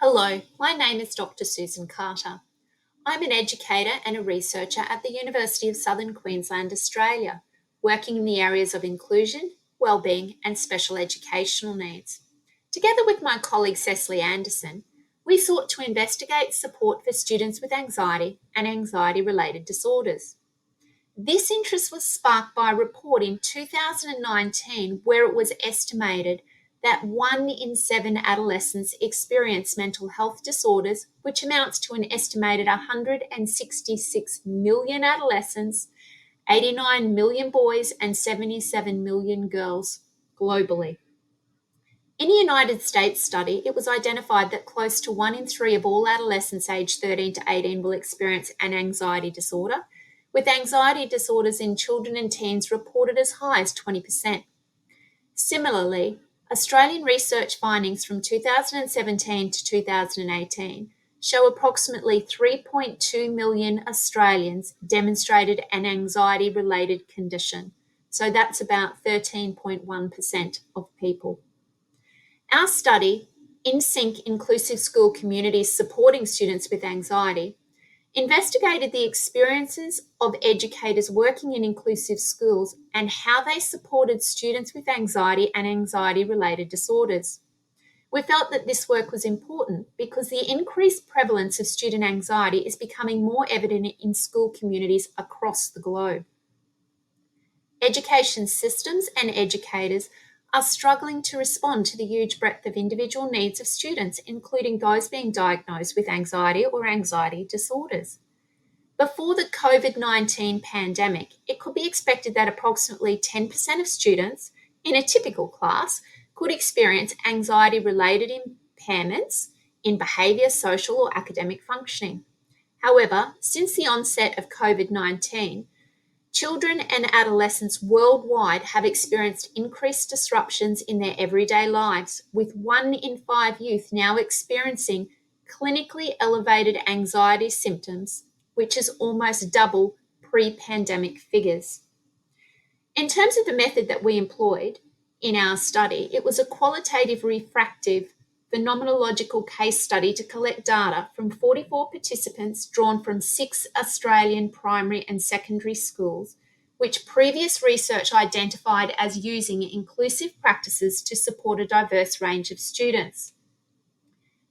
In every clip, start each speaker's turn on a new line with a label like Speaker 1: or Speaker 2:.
Speaker 1: Hello, my name is Dr. Susan Carter. I'm an educator and a researcher at the University of Southern Queensland, Australia, working in the areas of inclusion, wellbeing and special educational needs. Together with my colleague Cecily Anderson, we sought to investigate support for students with anxiety and anxiety-related disorders. This interest was sparked by a report in 2019 where it was estimated that 1 in 7 adolescents experience mental health disorders, which amounts to an estimated 166 million adolescents, 89 million boys, and 77 million girls globally. In a United States study, it was identified that close to 1 in 3 of all adolescents aged 13 to 18 will experience an anxiety disorder, with anxiety disorders in children and teens reported as high as 20%. Similarly, Australian research findings from 2017 to 2018 show approximately 3.2 million Australians demonstrated an anxiety-related condition. So that's about 13.1% of people. Our study, InSync Inclusive School Communities Supporting Students with Anxiety, investigated the experiences of educators working in inclusive schools and how they supported students with anxiety and anxiety-related disorders. We felt that this work was important because the increased prevalence of student anxiety is becoming more evident in school communities across the globe. Education systems and educators are struggling to respond to the huge breadth of individual needs of students, including those being diagnosed with anxiety or anxiety disorders. Before the COVID-19 pandemic, it could be expected that approximately 10% of students in a typical class could experience anxiety-related impairments in behaviour, social or academic functioning. However, since the onset of COVID-19, children and adolescents worldwide have experienced increased disruptions in their everyday lives, with 1 in 5 youth now experiencing clinically elevated anxiety symptoms, which is almost double pre-pandemic figures. In terms of the method that we employed in our study, it was a qualitative refractive phenomenological case study to collect data from 44 participants drawn from 6 Australian primary and secondary schools, which previous research identified as using inclusive practices to support a diverse range of students.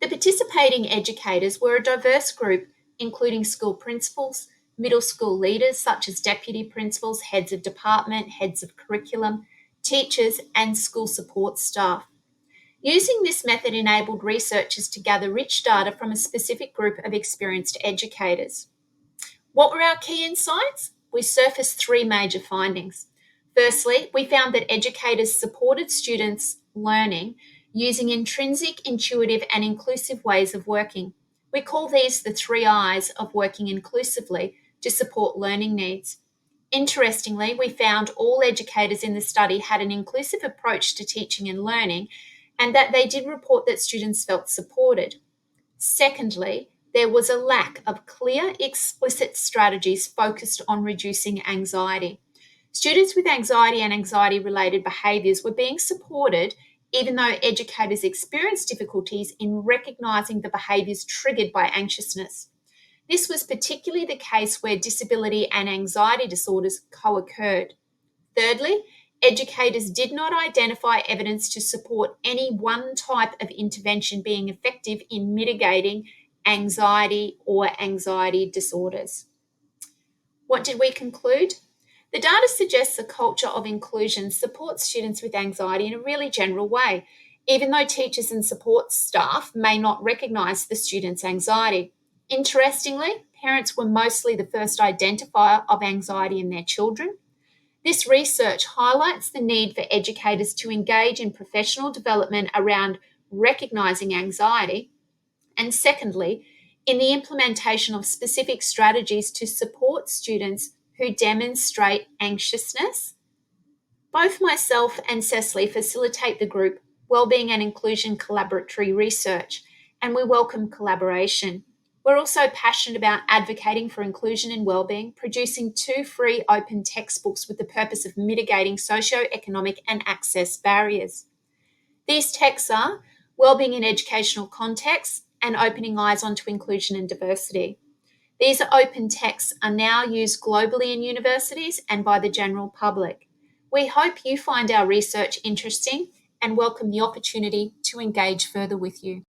Speaker 1: The participating educators were a diverse group, including school principals, middle school leaders such as deputy principals, heads of department, heads of curriculum, teachers, and school support staff. Using this method enabled researchers to gather rich data from a specific group of experienced educators. What were our key insights? We surfaced 3 major findings. Firstly, we found that educators supported students' learning using intrinsic, intuitive, and inclusive ways of working. We call these the 3 I's of working inclusively to support learning needs. Interestingly, we found all educators in the study had an inclusive approach to teaching and learning, and that they did report that students felt supported. Secondly, there was a lack of clear, explicit strategies focused on reducing anxiety. Students with anxiety and anxiety-related behaviours were being supported even though educators experienced difficulties in recognising the behaviours triggered by anxiousness. This was particularly the case where disability and anxiety disorders co-occurred. Thirdly, educators did not identify evidence to support any one type of intervention being effective in mitigating anxiety or anxiety disorders. What did we conclude? The data suggests a culture of inclusion supports students with anxiety in a really general way, even though teachers and support staff may not recognise the student's anxiety. Interestingly, parents were mostly the first identifier of anxiety in their children. This research highlights the need for educators to engage in professional development around recognising anxiety, and secondly, in the implementation of specific strategies to support students who demonstrate anxiousness. Both myself and Cecily facilitate the group Wellbeing and Inclusion Collaboratory Research, and we welcome collaboration. We're also passionate about advocating for inclusion and wellbeing, producing 2 free open textbooks with the purpose of mitigating socioeconomic and access barriers. These texts are Wellbeing in Educational Contexts and opening eyes onto inclusion and diversity. These open texts are now used globally in universities and by the general public. We hope you find our research interesting and welcome the opportunity to engage further with you.